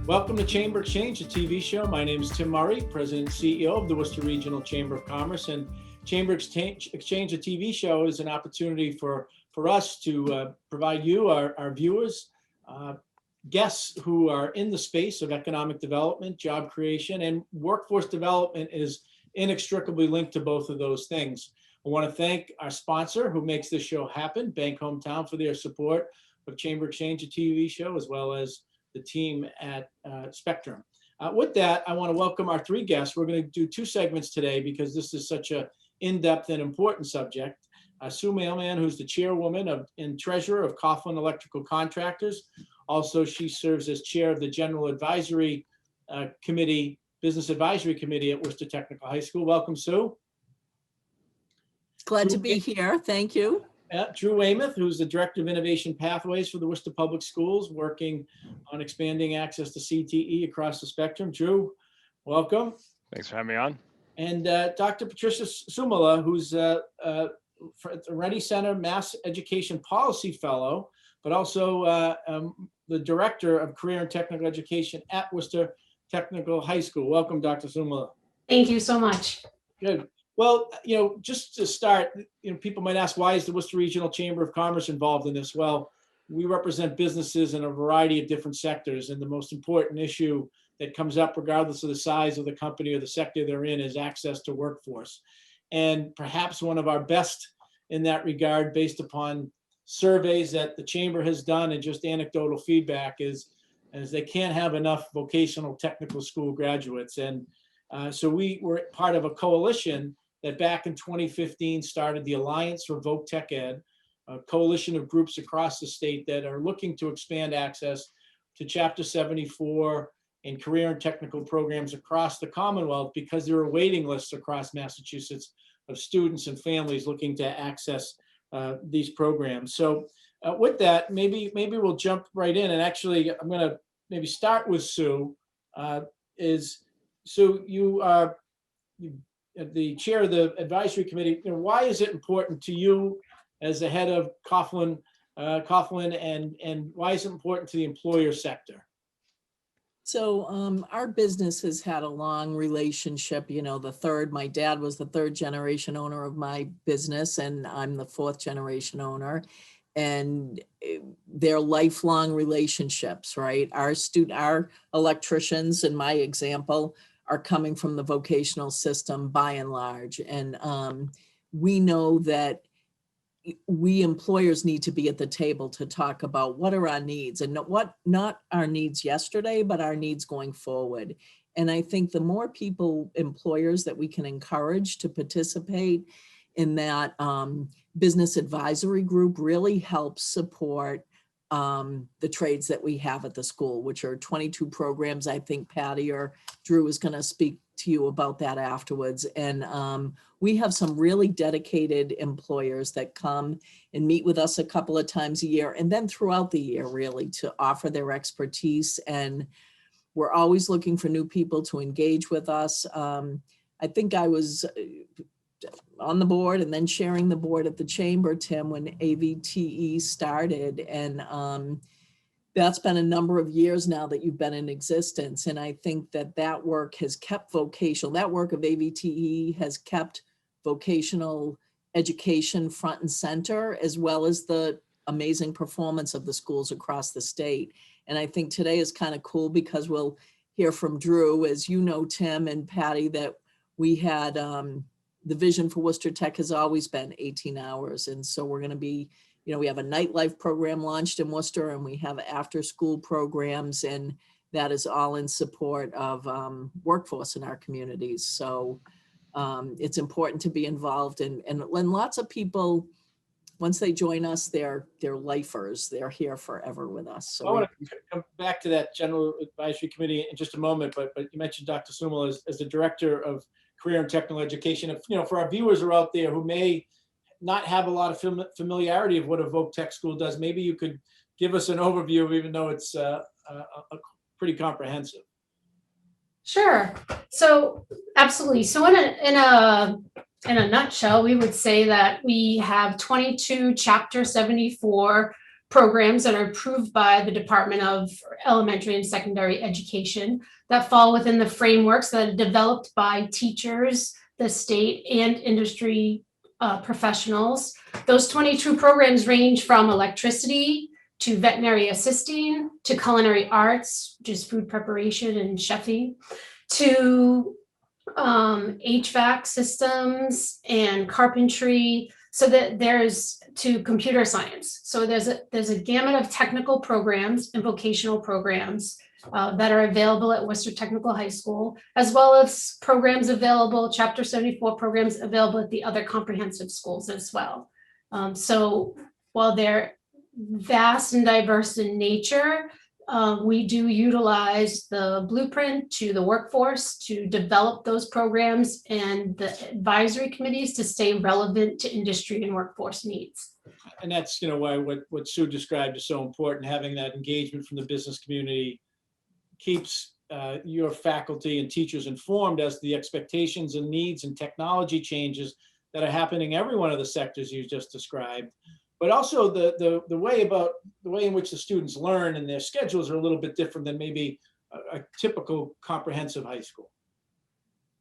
Welcome to Chamber Exchange, a TV show. My name is Tim Murray, President and CEO of the Worcester Regional Chamber of Commerce. And Chamber Exchange, a TV show, is an opportunity for us to provide you, our viewers, guests who are in the space of economic development, job creation, and workforce development is inextricably linked to both of those things. I want to thank our sponsor who makes this show happen, Bank Hometown, for their support of Chamber Exchange, a TV show, as well as the team at Spectrum. With that, I want to welcome our three guests. We're going to do two segments today because this is such an in-depth and important subject. Sue Mailman, who's the chairwoman and treasurer of Coughlin Electrical Contractors. Also, she serves as chair of the General Advisory Committee, Business Advisory Committee at Worcester Technical High School. Welcome, Sue. Glad to be here. Thank you. Drew Weymouth, who's the Director of Innovation Pathways for the Worcester Public Schools, working on expanding access to CTE across the spectrum. Drew, welcome. Thanks for having me on. And Dr. Patricia Suomala, who's at the Ready Center Mass Education Policy Fellow, but also the Director of Career and Technical Education at Worcester Technical High School. Welcome, Dr. Suomala. Thank you so much. Good. Well, just to start, people might ask, why is the Worcester Regional Chamber of Commerce involved in this? Well, we represent businesses in a variety of different sectors, and the most important issue that comes up, regardless of the size of the company or the sector they're in, is access to workforce. And perhaps one of our best in that regard, based upon surveys that the Chamber has done and just anecdotal feedback, is they can't have enough vocational technical school graduates. And so we were part of a coalition that back in 2015 started the Alliance for Voc Tech Ed, a coalition of groups across the state that are looking to expand access to Chapter 74 and career and technical programs across the Commonwealth, because there are waiting lists across Massachusetts of students and families looking to access these programs. So with that, maybe we'll jump right in. And actually, I'm going to maybe start with Sue. Sue, you are the chair of the advisory committee. Why is it important to you as the head of Coughlin, and why is it important to the employer sector? So our business has had a long relationship. My dad was the third generation owner of my business, and I'm the fourth generation owner. And they're lifelong relationships, right? Our electricians, in my example, are coming from the vocational system by and large. And we know that we employers need to be at the table to talk about what are our needs, and not our needs yesterday, but our needs going forward. And I think the more employers that we can encourage to participate in that business advisory group really helps support the trades that we have at the school, which are 22 programs. I think Patty or Drew is going to speak to you about that afterwards. And we have some really dedicated employers that come and meet with us a couple of times a year, and then throughout the year, really, to offer their expertise. And we're always looking for new people to engage with us. I think I was on the board and then sharing the board at the chamber, Tim, when AVTE started. And that's been a number of years now that you've been in existence. And I think that work has kept that work of AVTE has kept vocational education front and center, as well as the amazing performance of the schools across the state. And I think today is kind of cool because we'll hear from Drew, as you know, Tim and Patty, that we had the vision for Worcester Tech has always been 18 hours. And so we're going to be, we have a nightlife program launched in Worcester, and we have after school programs, and that is all in support of workforce in our communities. So it's important to be involved and lots of people, once they join us, they're lifers. They're here forever with us. So I want to come back to that General Advisory Committee in just a moment, but you mentioned Dr. Suomala as the Director of Career and Technical Education. For our viewers who are out there who may not have a lot of familiarity of what a Voc Tech school does, maybe you could give us an overview, even though it's pretty comprehensive. Sure. So absolutely. So in a nutshell, we would say that we have 22 Chapter 74 programs that are approved by the Department of Elementary and Secondary Education that fall within the frameworks that are developed by teachers, the state, and industry professionals. Those 22 programs range from electricity to veterinary assisting, to culinary arts, which is food preparation and chefing, to HVAC systems and carpentry, so that there's to computer science. So there's a gamut of technical programs and vocational programs that are available at Worcester Technical High School, as well as programs available, Chapter 74 programs available at the other comprehensive schools as well. So while they're vast and diverse in nature, we do utilize the blueprint to the workforce to develop those programs and the advisory committees to stay relevant to industry and workforce needs. And that's, why what Sue described is so important. Having that engagement from the business community keeps your faculty and teachers informed as to the expectations and needs and technology changes that are happening in every one of the sectors you just described. But also the way in which the students learn and their schedules are a little bit different than maybe a typical comprehensive high school.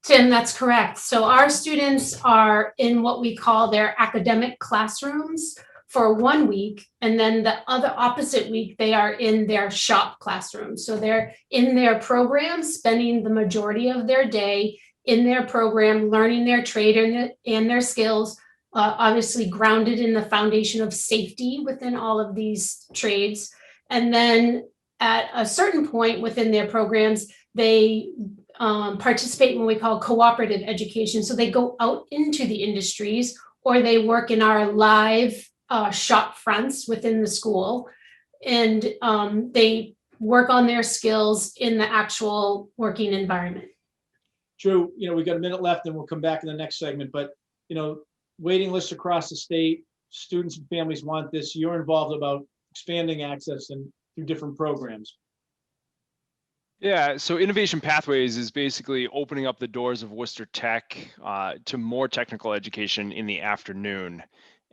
Tim, that's correct. So our students are in what we call their academic classrooms for 1 week, and then the other opposite week, they are in their shop classrooms. So they're in their program, spending the majority of their day in their program, learning their trade and their skills, obviously grounded in the foundation of safety within all of these trades. And then at a certain point within their programs, they participate in what we call cooperative education. So they go out into the industries, or they work in our live shop fronts within the school, and they work on their skills in the actual working environment. Drew, we've got a minute left and we'll come back in the next segment, but waiting lists across the state, students and families want this. You're involved about expanding access and through different programs. Yeah, so Innovation Pathways is basically opening up the doors of Worcester Tech to more technical education in the afternoon,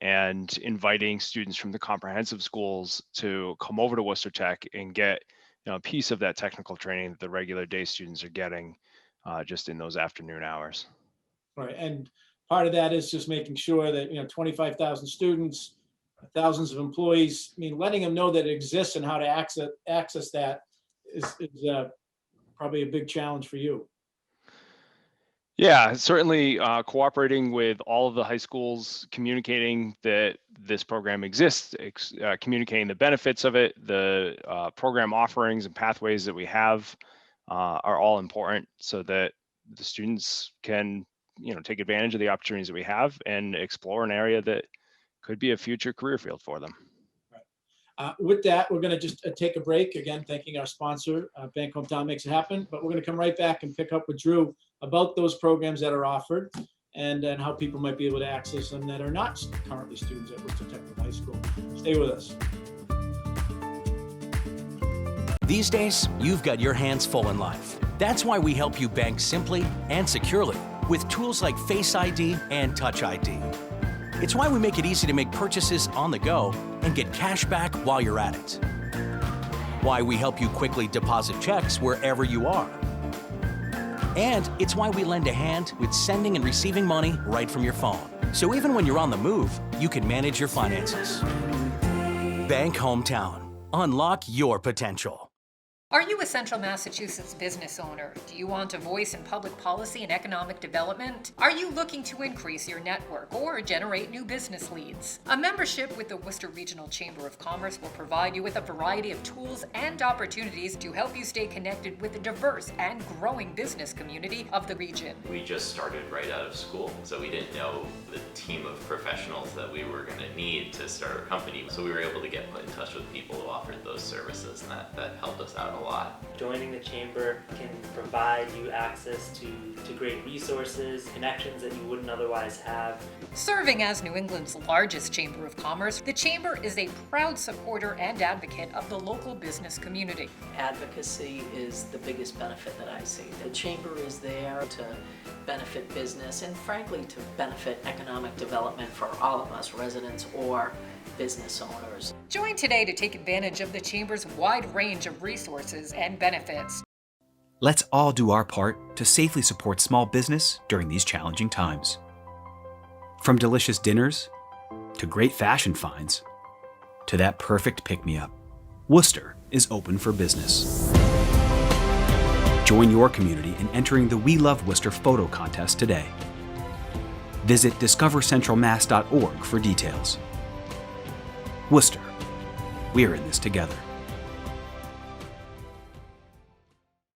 and inviting students from the comprehensive schools to come over to Worcester Tech and get a piece of that technical training that the regular day students are getting just in those afternoon hours. Right, and part of that is just making sure that 25,000 students, thousands of employees. Letting them know that it exists and how to access that is probably a big challenge for you. Yeah, certainly cooperating with all of the high schools, communicating that this program exists, communicating the benefits of it, the program offerings and pathways that we have are all important, so that the students can take advantage of the opportunities that we have and explore an area that could be a future career field for them. With that, we're going to just take a break. Again, thanking our sponsor, Bank Hometown Makes It Happen. But we're going to come right back and pick up with Drew about those programs that are offered and how people might be able to access them that are not currently students at Worcester Technical High School. Stay with us. These days, you've got your hands full in life. That's why we help you bank simply and securely with tools like Face ID and Touch ID. It's why we make it easy to make purchases on the go and get cash back while you're at it. Why we help you quickly deposit checks wherever you are. And it's why we lend a hand with sending and receiving money right from your phone. So even when you're on the move, you can manage your finances. Bank Hometown. Unlock your potential. Are you a Central Massachusetts business owner? Do you want a voice in public policy and economic development? Are you looking to increase your network or generate new business leads? A membership with the Worcester Regional Chamber of Commerce will provide you with a variety of tools and opportunities to help you stay connected with the diverse and growing business community of the region. We just started right out of school, so we didn't know the team of professionals that we were going to need to start our company. So we were able to get put in touch with people who offered those services, and that helped us out a lot. Joining the chamber can provide you access to great resources, connections that you wouldn't otherwise have. Serving as New England's largest chamber of commerce, the chamber is a proud supporter and advocate of the local business community. Advocacy is the biggest benefit that I see. The chamber is there to benefit business and frankly to benefit economic development for all of us, residents or business owners. Join today to take advantage of the Chamber's wide range of resources and benefits. Let's all do our part to safely support small business during these challenging times. From delicious dinners, to great fashion finds, to that perfect pick-me-up, Worcester is open for business. Join your community in entering the We Love Worcester photo contest today. Visit discovercentralmass.org for details. Worcester, we're in this together.